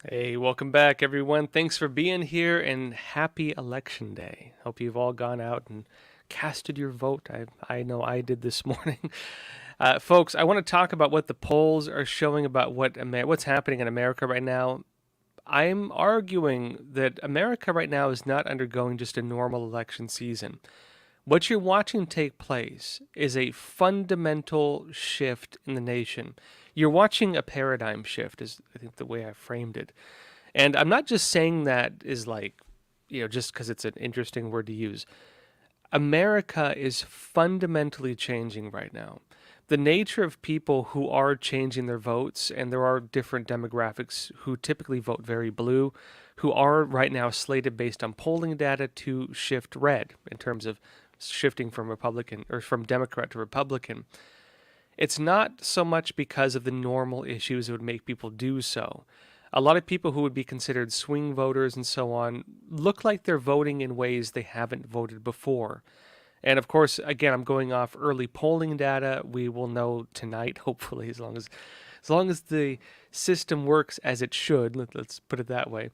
Hey, welcome back, everyone. Thanks for being here and happy Election Day. Hope you've all gone out and casted your vote. I know I did this morning. Folks, I want to talk about what the polls are showing about what's happening in America right now. I'm arguing that America right now is not undergoing just a normal election season. What you're watching take place is a fundamental shift in the nation. You're watching a paradigm shift, is I think the way I framed it. And I'm not just saying that is like, just because it's an interesting word to use. America is fundamentally changing right now. The nature of people who are changing their votes, and there are different demographics who typically vote very blue, who are right now slated based on polling data to shift red in terms of shifting from Republican or from Democrat to Republican. It's not so much because of the normal issues that would make people do so. A lot of people who would be considered swing voters and so on look like they're voting in ways they haven't voted before. And of course, again, I'm going off early polling data. We will know tonight, hopefully, as long as the system works as it should. Let's put it that way.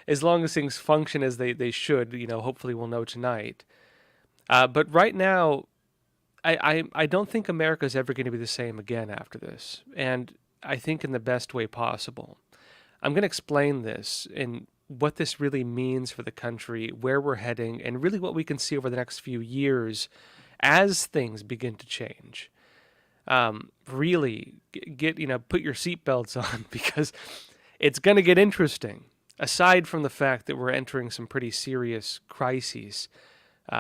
As long as things function as they should, hopefully we'll know tonight. But right now, I don't think America is ever going to be the same again after this, and I think in the best way possible. I'm going to explain this and what this really means for the country, where we're heading, and really what we can see over the next few years as things begin to change. Really put your seatbelts on because it's going to get interesting. Aside from the fact that we're entering some pretty serious crises,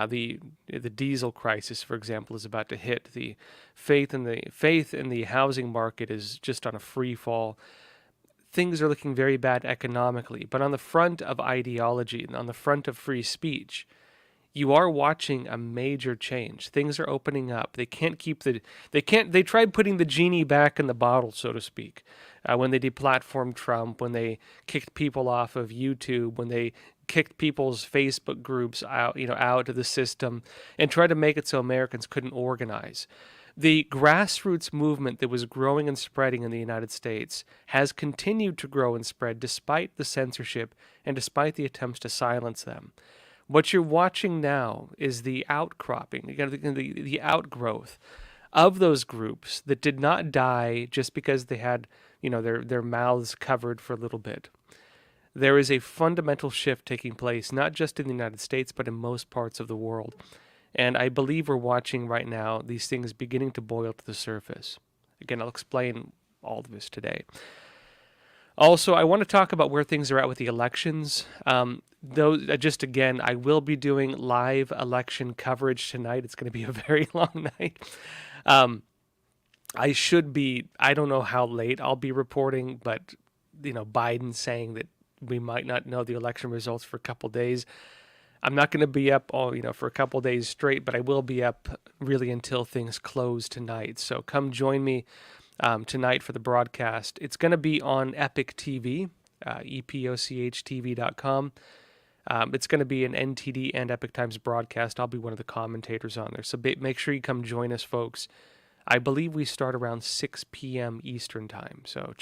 the diesel crisis, for example, is about to hit. The faith in the housing market is just on a free fall. Things are looking very bad economically, but on the front of ideology and on the front of free speech, you are watching a major change. Things are opening up. They tried putting the genie back in the bottle, so to speak, when they deplatformed Trump, when they kicked people off of YouTube, when they kicked people's Facebook groups out of the system and tried to make it so Americans couldn't organize. The grassroots movement that was growing and spreading in the United States has continued to grow and spread despite the censorship and despite the attempts to silence them. What you're watching now is the outcropping, the outgrowth of those groups that did not die just because they had, their mouths covered for a little bit. There is a fundamental shift taking place, not just in the United States, but in most parts of the world. And I believe we're watching right now these things beginning to boil to the surface. Again, I'll explain all of this today. Also, I want to talk about where things are at with the elections. Just again, I will be doing live election coverage tonight. It's going to be a very long night. I don't know how late I'll be reporting, but, Biden saying that we might not know the election results for a couple days. I'm not going to be up for a couple days straight, but I will be up really until things close tonight. So come join me tonight for the broadcast. It's going to be on Epic TV, epochtv.com. It's going to be an NTD and Epic Times broadcast. I'll be one of the commentators on there. So make sure you come join us, folks. I believe we start around 6 p.m. Eastern time. So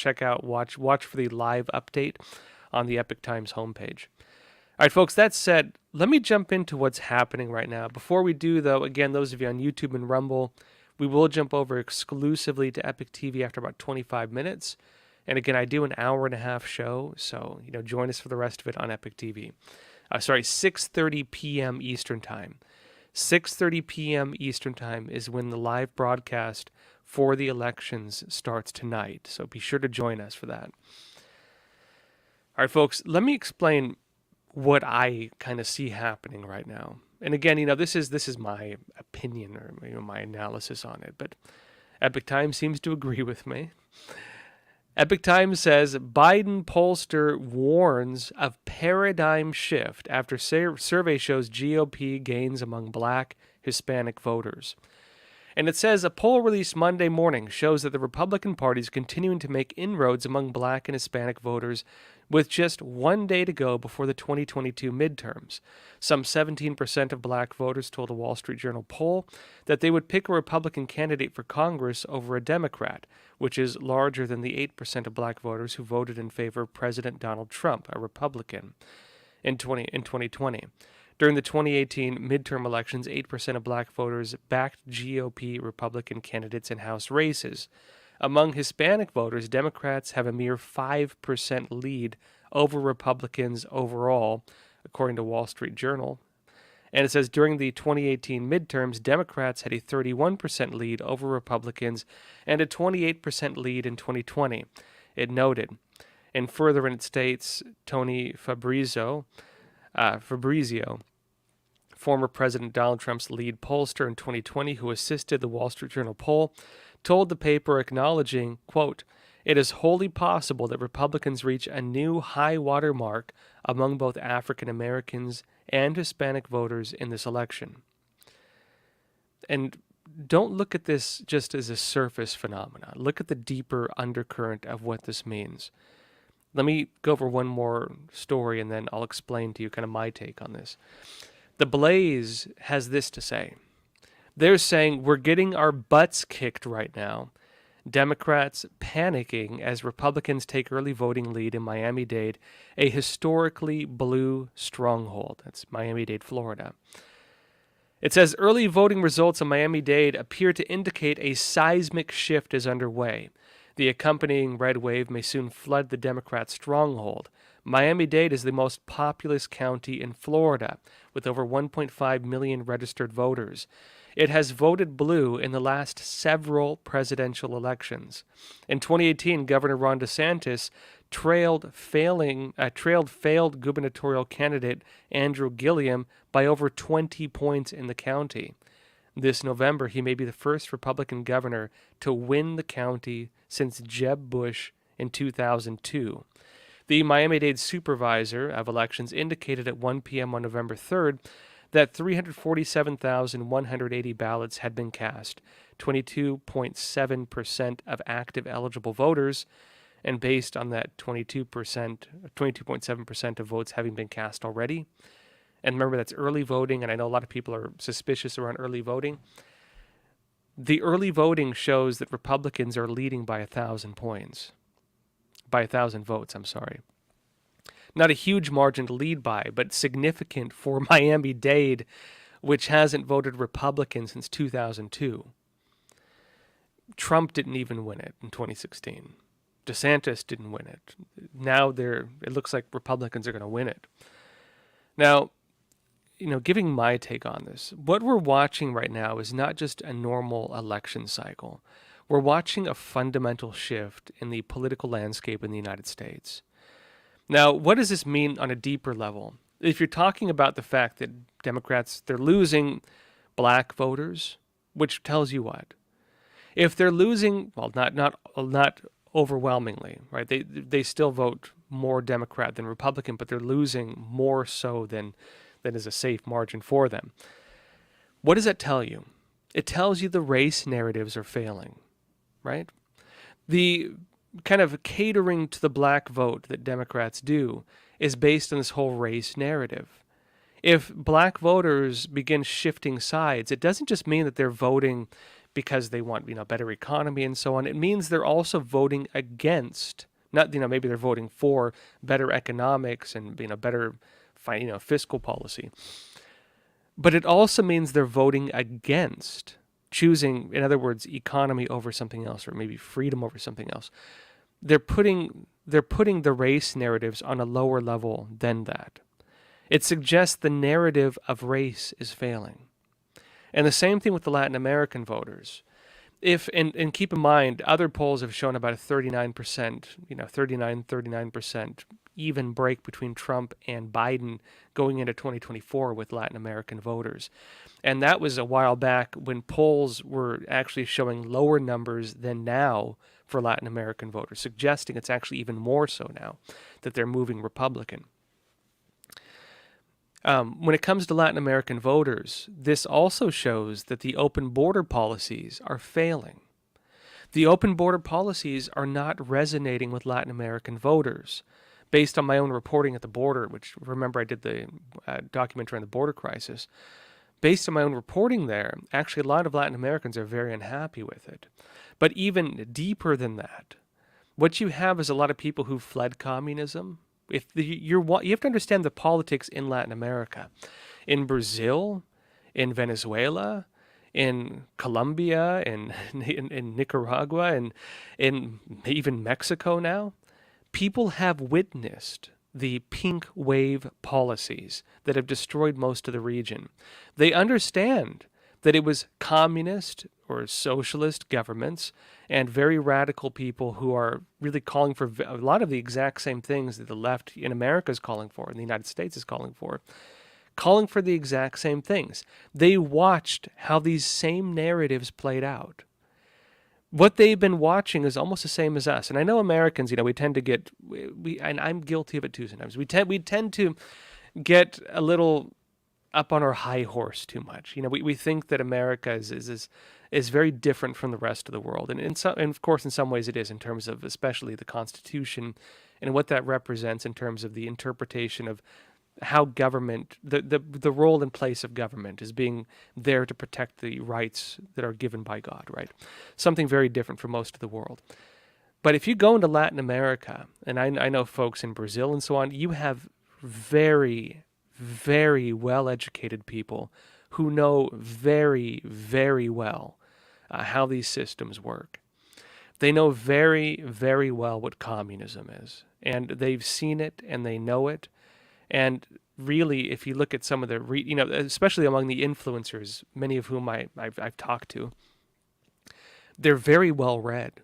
watch for the live update on the Epic Times homepage. All right, folks, that said, let me jump into what's happening right now. Before we do, though, again, those of you on YouTube and Rumble, we will jump over exclusively to Epic TV after about 25 minutes. And again, I do an hour-and-a-half show, so, join us for the rest of it on Epic TV. 6:30 p.m. Eastern Time. 6:30 p.m. Eastern Time is when the live broadcast for the elections starts tonight. So be sure to join us for that. All right, folks, let me explain what I kind of see happening right now. And again, this is my opinion or my analysis on it, but Epic Times seems to agree with me. Epic Times says Biden pollster warns of paradigm shift after survey shows GOP gains among Black Hispanic voters. And it says a poll released Monday morning shows that the Republican Party is continuing to make inroads among black and Hispanic voters with just 1 day to go before the 2022 midterms. Some 17% of black voters told a Wall Street Journal poll that they would pick a Republican candidate for Congress over a Democrat, which is larger than the 8% of black voters who voted in favor of President Donald Trump, a Republican, in 2020. During the 2018 midterm elections, 8% of black voters backed GOP Republican candidates in House races. Among Hispanic voters, Democrats have a mere 5% lead over Republicans overall, according to Wall Street Journal. And it says during the 2018 midterms, Democrats had a 31% lead over Republicans and a 28% lead in 2020, it noted. And further in it states, Tony Fabrizio, former President Donald Trump's lead pollster in 2020 who assisted the Wall Street Journal poll, told the paper acknowledging, quote, "It is wholly possible that Republicans reach a new high water mark among both African Americans and Hispanic voters in this election." And don't look at this just as a surface phenomenon. Look at the deeper undercurrent of what this means. Let me go over one more story and then I'll explain to you kind of my take on this. The Blaze has this to say. They're saying we're getting our butts kicked right now. Democrats panicking as Republicans take early voting lead in Miami-Dade, a historically blue stronghold. That's Miami-Dade, Florida. It says early voting results in Miami-Dade appear to indicate a seismic shift is underway. The accompanying red wave may soon flood the Democrat stronghold. Miami-Dade is the most populous county in Florida, with over 1.5 million registered voters. It has voted blue in the last several presidential elections. In 2018, Governor Ron DeSantis trailed failed gubernatorial candidate Andrew Gilliam by over 20 points in the county. This November, he may be the first Republican governor to win the county since Jeb Bush in 2002. The Miami-Dade supervisor of elections indicated at 1 p.m. on November 3rd that 347,180 ballots had been cast, 22.7% of active eligible voters, and based on that 22.7% of votes having been cast already. And remember, that's early voting, and I know a lot of people are suspicious around early voting. The early voting shows that Republicans are leading by 1,000 points. By 1,000 votes, I'm sorry. Not a huge margin to lead by, but significant for Miami-Dade, which hasn't voted Republican since 2002. Trump didn't even win it in 2016. DeSantis didn't win it. Now it looks like Republicans are going to win it. Now, giving my take on this, what we're watching right now is not just a normal election cycle. We're watching a fundamental shift in the political landscape in the United States. Now, what does this mean on a deeper level? If you're talking about the fact that Democrats, they're losing black voters, which tells you what? If they're losing, well, not overwhelmingly, right? They still vote more Democrat than Republican, but they're losing more so than is a safe margin for them. What does that tell you? It tells you the race narratives are failing, right? The kind of catering to the black vote that Democrats do is based on this whole race narrative. If black voters begin shifting sides, it doesn't just mean that they're voting because they want, better economy and so on. It means they're also voting against, not, maybe they're voting for better economics and, better fiscal policy. But it also means they're voting against, choosing, in other words, economy over something else, or maybe freedom over something else. They're putting the race narratives on a lower level than that. It suggests the narrative of race is failing. And the same thing with the Latin American voters. And keep in mind, other polls have shown about a 39% even break between Trump and Biden going into 2024 with Latin American voters. And that was a while back when polls were actually showing lower numbers than now for Latin American voters, suggesting it's actually even more so now that they're moving Republican. When it comes to Latin American voters, this also shows that the open border policies are failing. The open border policies are not resonating with Latin American voters. Based on my own reporting at the border, which remember I did the documentary on the border crisis, based on my own reporting there, actually a lot of Latin Americans are very unhappy with it. But even deeper than that, what you have is a lot of people who fled communism. You have to understand the politics in Latin America. In Brazil, in Venezuela, in Colombia, in Nicaragua, and in even Mexico now, people have witnessed the pink wave policies that have destroyed most of the region. They understand that it was communist or socialist governments and very radical people who are really calling for a lot of the exact same things that the left in America is calling for and the United States is calling for the exact same things. They watched how these same narratives played out. What they've been watching is almost the same as us. And I know Americans, we tend to get, and I'm guilty of it too sometimes, we tend to get a little up on our high horse too much. We think that America is very different from the rest of the world. And of course, in some ways it is, in terms of especially the Constitution and what that represents in terms of the interpretation of how government, the role and place of government is being there to protect the rights that are given by God, right? Something very different from most of the world. But if you go into Latin America, and I know folks in Brazil and so on, you have very, very well-educated people who know very, very well how these systems work. They know very, very well what communism is, and they've seen it and they know it. And really, if you look at some of the, especially among the influencers, many of whom I've talked to, they're very well read.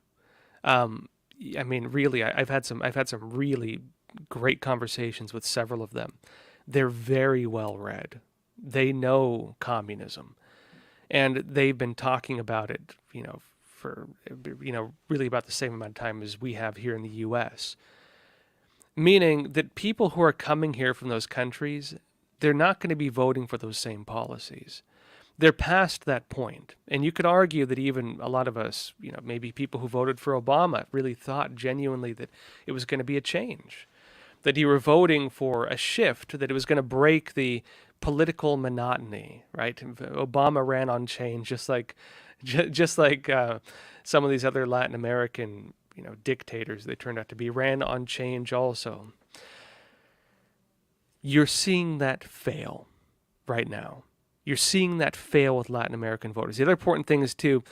Really, I've had some really great conversations with several of them. They're very well read. They know communism, and they've been talking about it, for really about the same amount of time as we have here in the U.S. Meaning that people who are coming here from those countries, they're not going to be voting for those same policies. They're past that point. And you could argue that even a lot of us, maybe people who voted for Obama really thought genuinely that it was going to be a change, that you were voting for a shift, that it was going to break the political monotony, right? Obama ran on change, just like some of these other Latin American dictators they turned out to be, ran on change also. You're seeing that fail right now. You're seeing that fail with Latin American voters. The other important thing is too,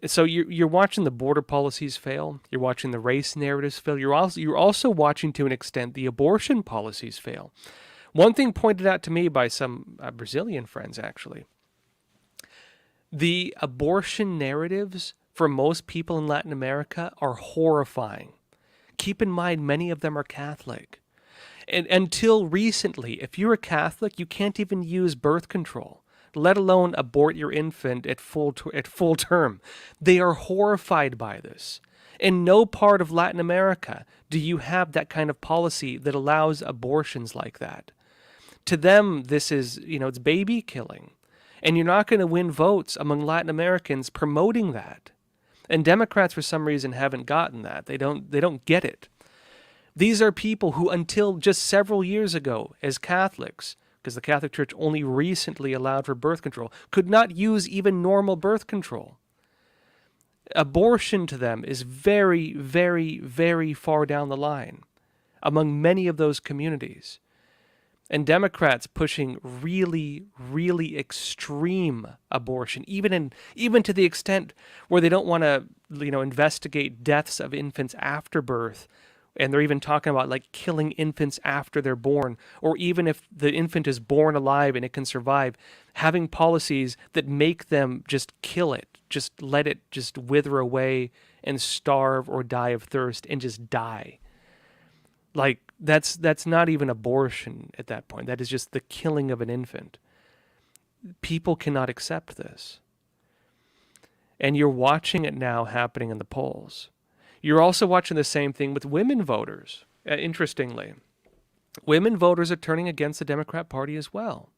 so you're watching the border policies fail. You're watching the race narratives fail. You're also watching, to an extent, the abortion policies fail. One thing pointed out to me by some Brazilian friends, actually, the abortion narratives for most people in Latin America are horrifying. Keep in mind, many of them are Catholic. And until recently, if you're a Catholic, you can't even use birth control, let alone abort your infant at full term. They are horrified by this. In no part of Latin America do you have that kind of policy that allows abortions like that. To them, this is, it's baby killing. And you're not going to win votes among Latin Americans promoting that. And Democrats, for some reason, haven't gotten that. They don't get it. These are people who, until just several years ago, as Catholics, because the Catholic Church only recently allowed for birth control, could not use even normal birth control. Abortion to them is very, very, very far down the line among many of those communities. And Democrats pushing really, really extreme abortion, even to the extent where they don't want to, investigate deaths of infants after birth, and they're even talking about killing infants after they're born, or even if the infant is born alive and it can survive, having policies that make them just kill it, just let it just wither away and starve or die of thirst and just die. That's not even abortion at that point. That is just the killing of an infant. People cannot accept this. And you're watching it now happening in the polls. You're also watching the same thing with women voters, interestingly. Women voters are turning against the Democrat Party as well.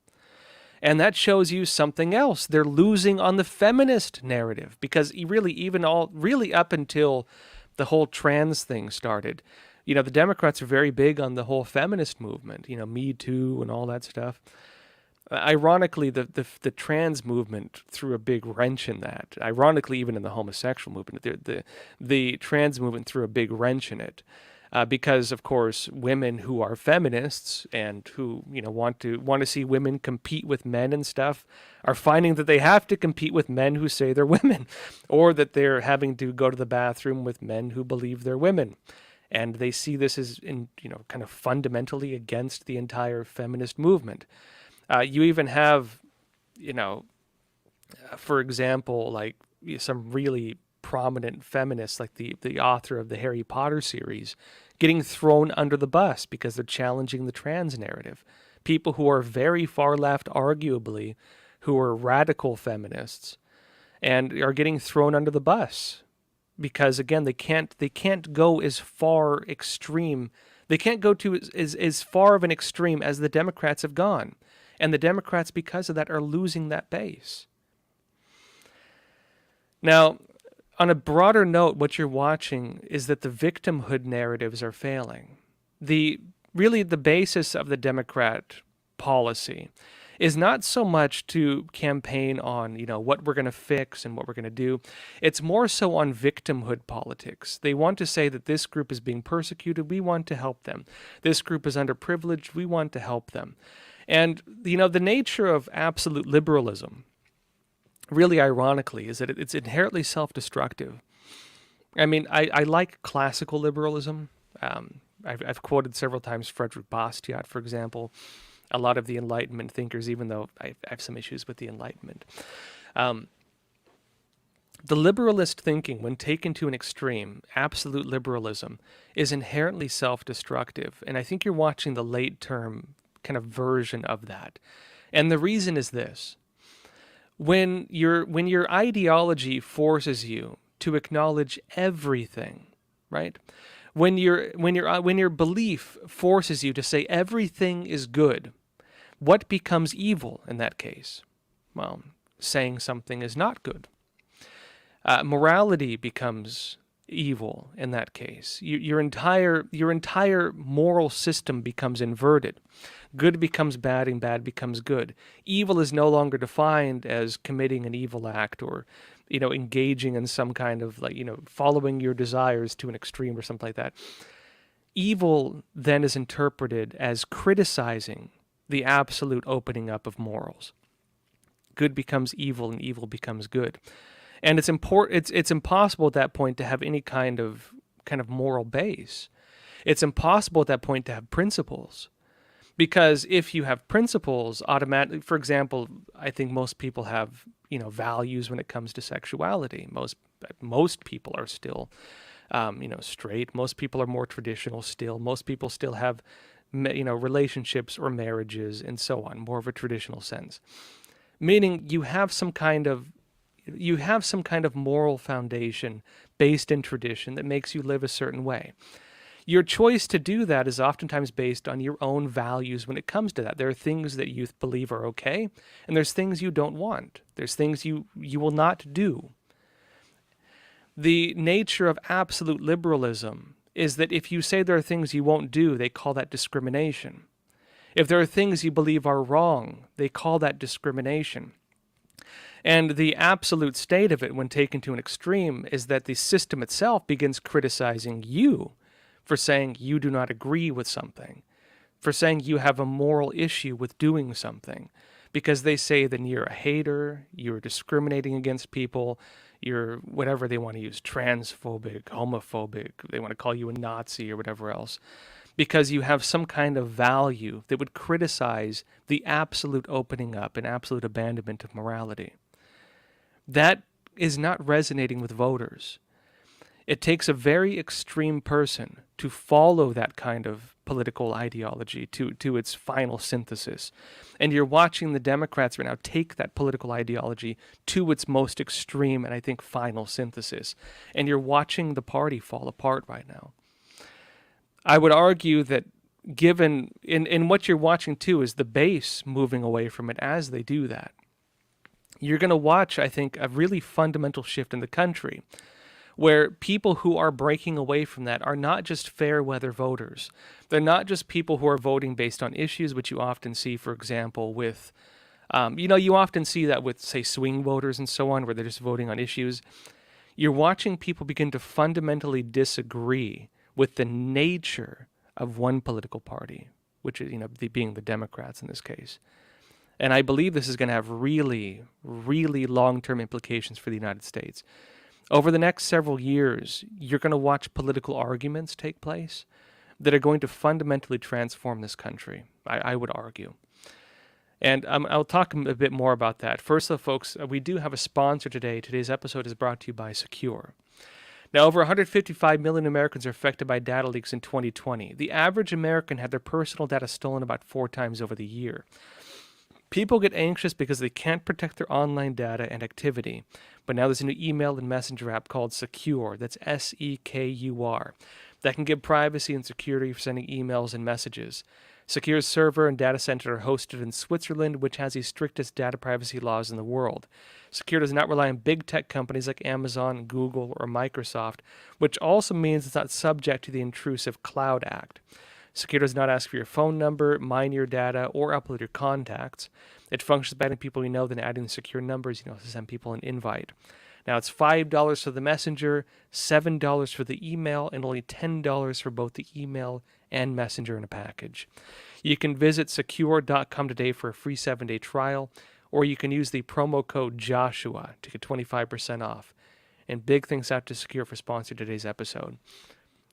And that shows you something else. They're losing on the feminist narrative because really up until the whole trans thing started, the Democrats are very big on the whole feminist movement, Me Too and all that stuff. Ironically, the trans movement threw a big wrench in that. Ironically, even in the homosexual movement, the trans movement threw a big wrench in it. Because of course women who are feminists and who want to see women compete with men and stuff are finding that they have to compete with men who say they're women, or that they're having to go to the bathroom with men who believe they're women, and they see this as kind of fundamentally against the entire feminist movement. You even have for example, like some really prominent feminists, like the author of the Harry Potter series, getting thrown under the bus because they're challenging the trans narrative. People who are very far left, arguably, who are radical feminists, and are getting thrown under the bus because, again, they can't go as far extreme. They can't go to as far of an extreme as the Democrats have gone, and the Democrats, because of that, are losing that base. Now, on a broader note, what you're watching is that the victimhood narratives are failing. The basis of the Democrat policy is not so much to campaign on, what we're going to fix and what we're going to do. It's more so on victimhood politics. They want to say that this group is being persecuted, we want to help them. This group is underprivileged, we want to help them. And, the nature of absolute liberalism, really ironically, is that it's inherently self-destructive. I mean, I like classical liberalism. I've quoted several times Frederick Bastiat, for example, a lot of the Enlightenment thinkers, even though I have some issues with the Enlightenment. The liberalist thinking, when taken to an extreme, absolute liberalism, is inherently self-destructive. And I think you're watching the late-term kind of version of that. And the reason is this. When your ideology forces you to acknowledge everything, right? When your belief forces you to say everything is good, what becomes evil in that case? Well, saying something is not good. Morality becomes evil in that case. Your entire moral system becomes inverted. Good becomes bad and bad becomes good. Evil is no longer defined as committing an evil act or, engaging in some kind of following your desires to an extreme or something like that. Evil then is interpreted as criticizing the absolute opening up of morals. Good becomes evil and evil becomes good. And it's impossible at that point to have any kind of moral base. It's impossible at that point to have principles. Because if you have principles, automatically, for example, I think most people have, values when it comes to sexuality. Most people are still, straight. Most people are more traditional still. Most people still have, relationships or marriages and so on, more of a traditional sense. Meaning you have some kind of moral foundation based in tradition that makes you live a certain way. Your choice to do that is oftentimes based on your own values when it comes to that. There are things that you believe are okay, and there's things you don't want. There's things you will not do. The nature of absolute liberalism is that if you say there are things you won't do, they call that discrimination. If there are things you believe are wrong, they call that discrimination. And the absolute state of it, when taken to an extreme, is that the system itself begins criticizing you for saying you do not agree with something, for saying you have a moral issue with doing something, because they say that you're a hater, you're discriminating against people, you're whatever they want to use, transphobic, homophobic, they want to call you a Nazi or whatever else, because you have some kind of value that would criticize the absolute opening up and absolute abandonment of morality. That is not resonating with voters. It takes a very extreme person to follow that kind of political ideology to its final synthesis. And you're watching the Democrats right now take that political ideology to its most extreme and I think final synthesis. And you're watching the party fall apart right now. I would argue that given in what you're watching too is the base moving away from it as they do that. You're going to watch, I think, a really fundamental shift in the country where people who are breaking away from that are not just fair weather voters. They're not just people who are voting based on issues, which you often see, for example, with, you often see that with, say, swing voters and so on, where they're just voting on issues. You're watching people begin to fundamentally disagree with the nature of one political party, which is, being the Democrats in this case. And I believe this is going to have really, really long-term implications for the United States. Over the next several years, you're going to watch political arguments take place that are going to fundamentally transform this country, I would argue. And I'll talk a bit more about that. First, though, folks, we do have a sponsor today. Today's episode is brought to you by Secure. Now, over 155 million Americans are affected by data leaks in 2020. The average American had their personal data stolen about 4 times over the year. People get anxious because they can't protect their online data and activity. But now there's a new email and messenger app called Secure. That's Secur. That can give privacy and security for sending emails and messages. Secure's server and data center are hosted in Switzerland, which has the strictest data privacy laws in the world. Secure does not rely on big tech companies like Amazon, Google, or Microsoft, which also means it's not subject to the intrusive Cloud Act. Secure does not ask for your phone number, mine your data, or upload your contacts. It functions better than people you know than adding secure numbers, to send people an invite. Now, it's $5 for the messenger, $7 for the email, and only $10 for both the email and messenger in a package. You can visit secure.com today for a free 7-day trial, or you can use the promo code Joshua to get 25% off. And big thanks out to Secure for sponsoring today's episode.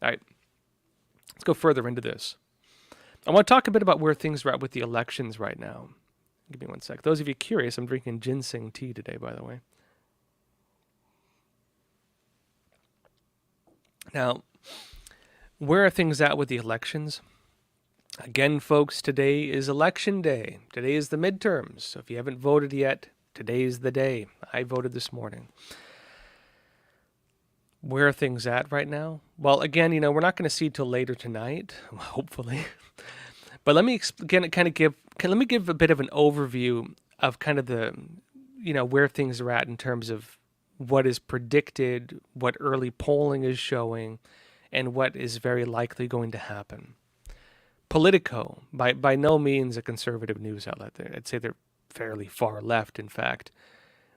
All right. Let's go further into this. I want to talk a bit about where things are at with the elections right now. Give me one sec. Those of you curious, I'm drinking ginseng tea today, by the way. Now, where are things at with the elections? Again, folks, today is election day. Today is the midterms. So if you haven't voted yet, today is the day. I voted this morning. Where are things at right now? Well, again, we're not going to see till later tonight, hopefully. But let me give a bit of an overview of kind of the, where things are at in terms of what is predicted, what early polling is showing, and what is very likely going to happen. Politico, by no means a conservative news outlet. I'd say they're fairly far left, in fact.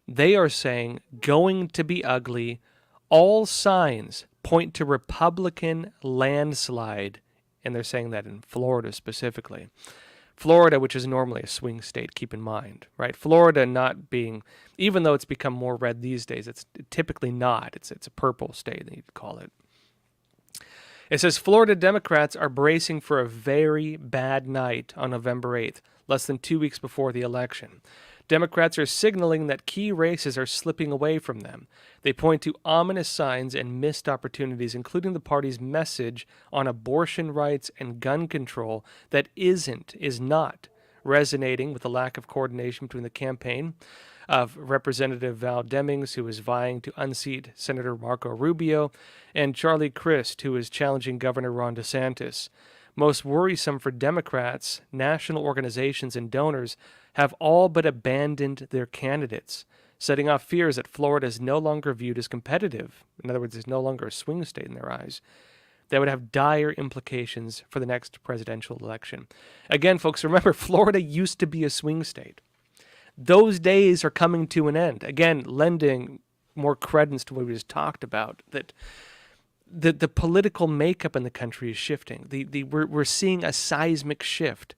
They are saying going to be ugly. All signs point to Republican landslide, and they're saying that in Florida specifically. Florida, which is normally a swing state, keep in mind, right? Florida not being, even though it's become more red these days, it's typically not. It's a purple state, you'd call it. It says Florida Democrats are bracing for a very bad night on November 8th, less than 2 weeks before the election. Democrats are signaling that key races are slipping away from them. They point to ominous signs and missed opportunities, including the party's message on abortion rights and gun control that is not resonating with the lack of coordination between the campaign of Representative Val Demings, who is vying to unseat Senator Marco Rubio, and Charlie Crist, who is challenging Governor Ron DeSantis. Most worrisome for Democrats, national organizations and donors have all but abandoned their candidates, setting off fears that Florida is no longer viewed as competitive. In other words, it's no longer a swing state in their eyes. That would have dire implications for the next presidential election. Again, folks, remember, Florida used to be a swing state. Those days are coming to an end. Again, lending more credence to what we just talked about, that the political makeup in the country is shifting. We're seeing a seismic shift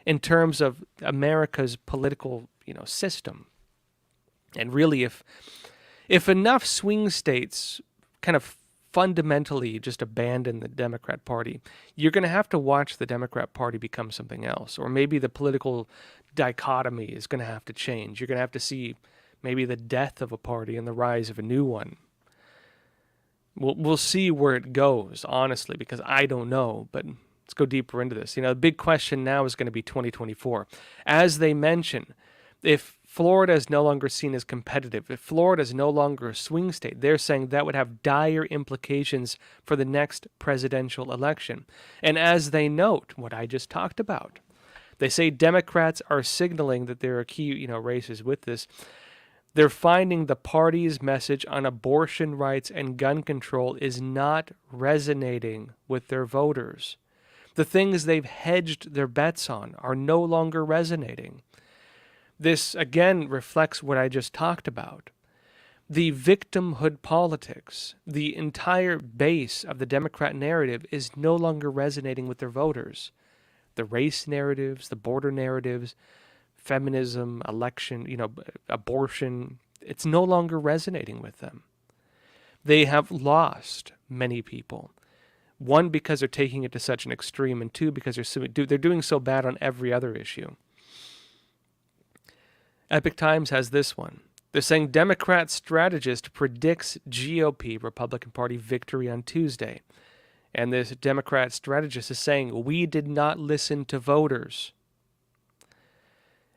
in terms of America's political, system. And really, if enough swing states kind of fundamentally just abandon the Democrat Party, you're going to have to watch the Democrat Party become something else. Or maybe the political dichotomy is going to have to change. You're going to have to see maybe the death of a party and the rise of a new one. We'll see where it goes, honestly, because I don't know. But let's go deeper into this. The big question now is going to be 2024. As they mention, if Florida is no longer seen as competitive. If Florida is no longer a swing state, they're saying that would have dire implications for the next presidential election. And as they note, what I just talked about, they say Democrats are signaling that there are key, races with this. They're finding the party's message on abortion rights and gun control is not resonating with their voters. The things they've hedged their bets on are no longer resonating. This, again, reflects what I just talked about. The victimhood politics, the entire base of the Democrat narrative is no longer resonating with their voters. The race narratives, the border narratives, feminism, election, abortion, it's no longer resonating with them. They have lost many people. One, because they're taking it to such an extreme, and two, because they're doing so bad on every other issue. Epoch Times has this one. They're saying Democrat strategist predicts GOP Republican Party victory on Tuesday. And this Democrat strategist is saying, we did not listen to voters.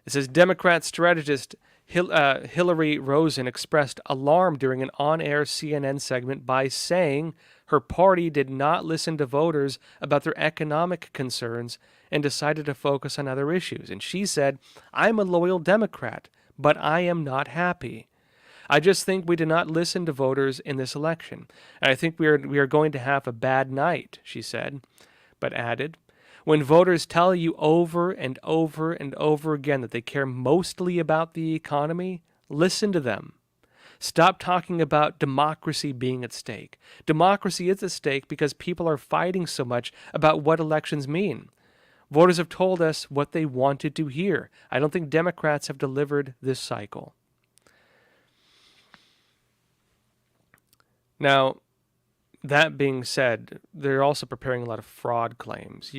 It says Democrat strategist Hillary Rosen expressed alarm during an on-air CNN segment by saying her party did not listen to voters about their economic concerns and decided to focus on other issues. And she said, I'm a loyal Democrat, but I am not happy. I just think we did not listen to voters in this election. And I think we are going to have a bad night, she said, but added, when voters tell you over and over and over again that they care mostly about the economy, listen to them. Stop talking about democracy being at stake. Democracy is at stake because people are fighting so much about what elections mean. Voters have told us what they wanted to hear. I don't think Democrats have delivered this cycle. Now, that being said, they're also preparing a lot of fraud claims.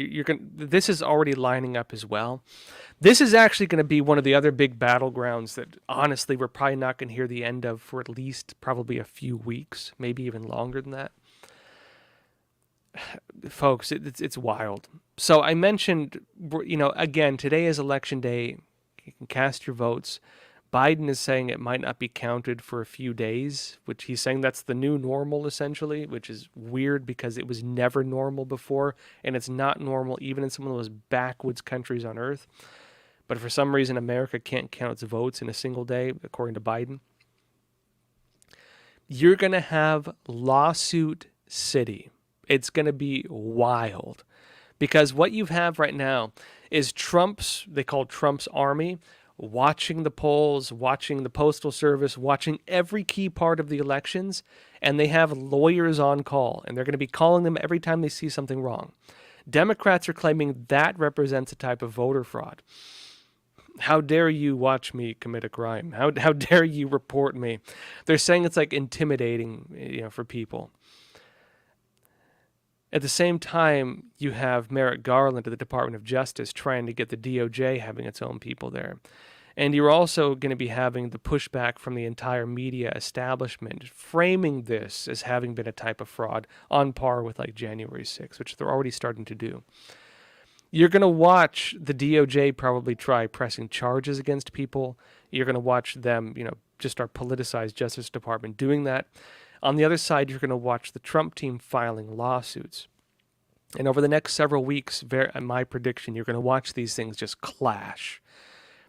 This is already lining up as well. This is actually going to be one of the other big battlegrounds that, honestly, we're probably not going to hear the end of for at least probably a few weeks, maybe even longer than that. Folks, it's wild. So I mentioned, again, today is election day. You can cast your votes. Biden is saying it might not be counted for a few days, which he's saying that's the new normal, essentially, which is weird because it was never normal before, and it's not normal even in some of those backwoods countries on earth. But for some reason, America can't count its votes in a single day, according to Biden. You're going to have lawsuit city. It's going to be wild. Because what you have right now is they call Trump's army, watching the polls, watching the Postal Service, watching every key part of the elections, and they have lawyers on call, and they're going to be calling them every time they see something wrong. Democrats are claiming that represents a type of voter fraud. How dare you watch me commit a crime? How dare you report me? They're saying it's like intimidating, for people. At the same time, you have Merrick Garland of the Department of Justice trying to get the DOJ having its own people there. And you're also going to be having the pushback from the entire media establishment, framing this as having been a type of fraud on par with like January 6th, which they're already starting to do. You're going to watch the DOJ probably try pressing charges against people. You're going to watch them, just our politicized Justice Department doing that. On the other side, you're going to watch the Trump team filing lawsuits. And over the next several weeks, my prediction, you're going to watch these things just clash.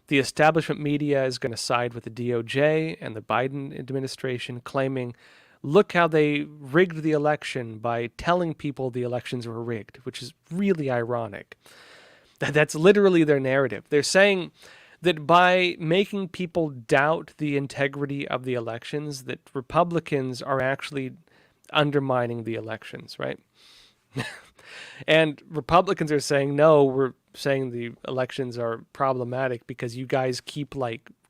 The establishment media is going to side with the DOJ and the Biden administration, claiming, look how they rigged the election by telling people the elections were rigged, which is really ironic. That's literally their narrative. They're saying that by making people doubt the integrity of the elections, that Republicans are actually undermining the elections, right? And Republicans are saying, no, we're saying the elections are problematic because you guys keep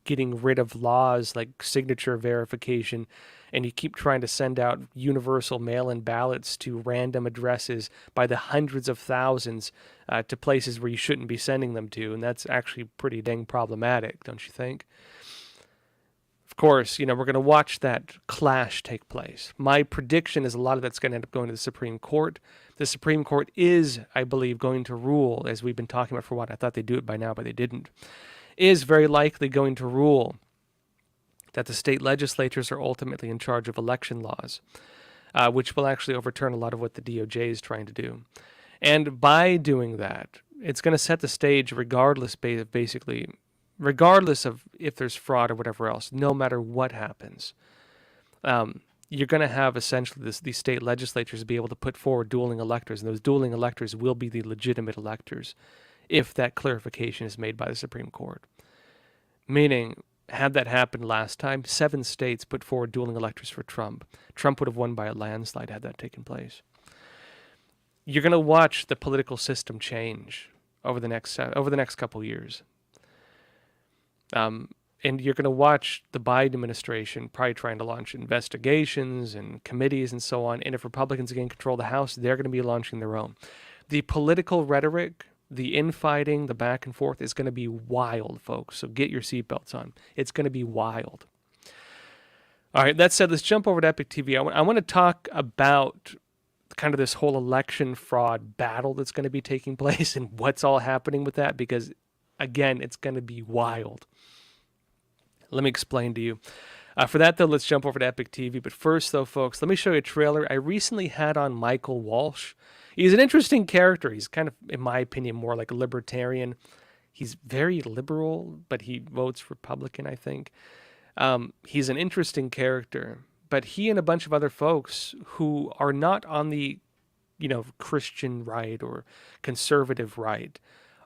getting rid of laws like signature verification, and you keep trying to send out universal mail-in ballots to random addresses by the hundreds of thousands to places where you shouldn't be sending them to, and that's actually pretty dang problematic, don't you think? Of course, we're going to watch that clash take place. My prediction is a lot of that's going to end up going to the Supreme Court. The Supreme Court is, I believe, going to rule, as we've been talking about for a while. I thought they'd do it by now, but they didn't. is very likely going to rule that the state legislatures are ultimately in charge of election laws, which will actually overturn a lot of what the DOJ is trying to do. And by doing that, it's going to set the stage regardless of if there's fraud or whatever else, no matter what happens. You're going to have essentially these state legislatures be able to put forward dueling electors, and those dueling electors will be the legitimate electors if that clarification is made by the Supreme Court. Meaning, had that happened last time, 7 states put forward dueling electors for Trump. Trump would have won by a landslide had that taken place. You're going to watch the political system change over the next couple years. And you're going to watch the Biden administration probably trying to launch investigations and committees and so on. And if Republicans gain control of the House, they're going to be launching their own. The political rhetoric, the infighting, the back and forth is going to be wild, folks. So get your seatbelts on. It's going to be wild. All right, that said, let's jump over to Epic TV. I want to talk about kind of this whole election fraud battle that's going to be taking place and what's all happening with that, because, again, it's going to be wild. Let me explain to you. For that, though, let's jump over to Epic TV. But first, though, folks, let me show you a trailer. I recently had on Michael Walsh. He's an interesting character. He's kind of, in my opinion, more like a libertarian. He's very liberal, but he votes Republican, I think. He's an interesting character. But he and a bunch of other folks who are not on the, Christian right or conservative right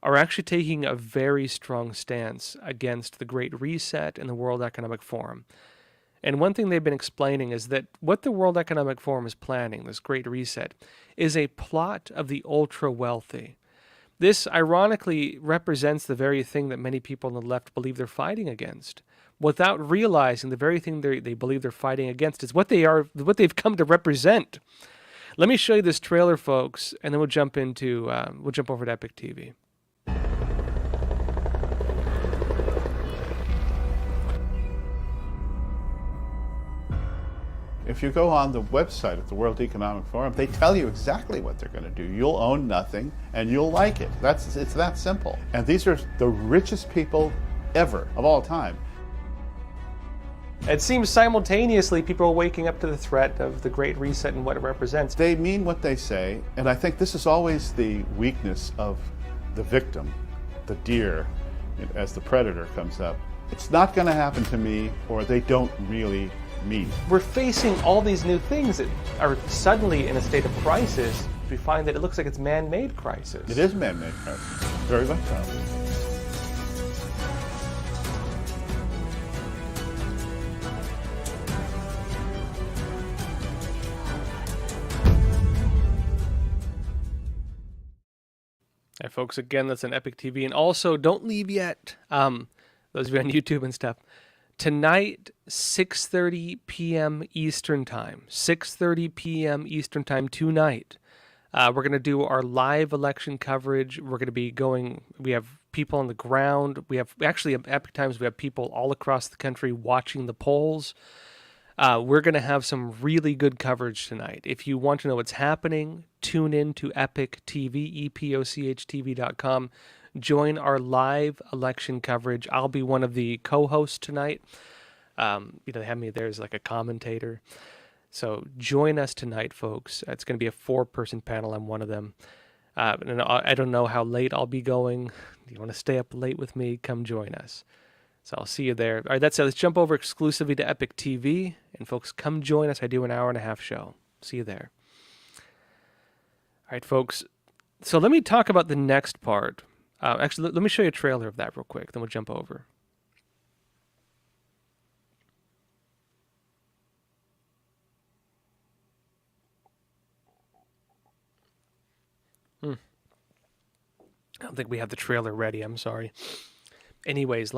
are actually taking a very strong stance against the Great Reset and the World Economic Forum. And one thing they've been explaining is that what the World Economic Forum is planning, this Great Reset, is a plot of the ultra-wealthy. This, ironically, represents the very thing that many people on the left believe they're fighting against, without realizing the very thing they believe they're fighting against is what they've come to represent. Let me show you this trailer, folks, and then we'll jump over to Epic TV. If you go on the website of the World Economic Forum, they tell you exactly what they're going to do. You'll own nothing, and you'll like it. It's that simple. And these are the richest people ever, of all time. It seems simultaneously people are waking up to the threat of the Great Reset and what it represents. They mean what they say, and I think this is always the weakness of the victim, the deer, as the predator comes up. It's not going to happen to me, or they don't really mean it. We're facing all these new things that are suddenly in a state of crisis. We find that it looks like it's man-made crisis. It is man-made crisis, very much so. Hey, folks, again, that's on Epic TV. And also, don't leave yet. Those of you on YouTube and stuff. Tonight, 6:30 p.m. Eastern Time. 6:30 p.m. Eastern Time tonight. We're going to do our live election coverage. We're going to be we have people on the ground. We have, actually, at Epic Times, we have people all across the country watching the polls. We're going to have some really good coverage tonight. If you want to know what's happening, tune in to Epic TV, EPOCHTV.com. Join our live election coverage. I'll be one of the co-hosts tonight. They have me there as like a commentator. So join us tonight, folks. It's going to be a 4-person panel. I'm one of them. And I don't know how late I'll be going. If you want to stay up late with me, come join us. So I'll see you there. All right, that's it. Let's jump over exclusively to Epic TV. And folks, come join us. I do an hour-and-a-half show. See you there. All right, folks. So let me talk about the next part. Actually, let me show you a trailer of that real quick. Then we'll jump over. I don't think we have the trailer ready. I'm sorry. Anyways,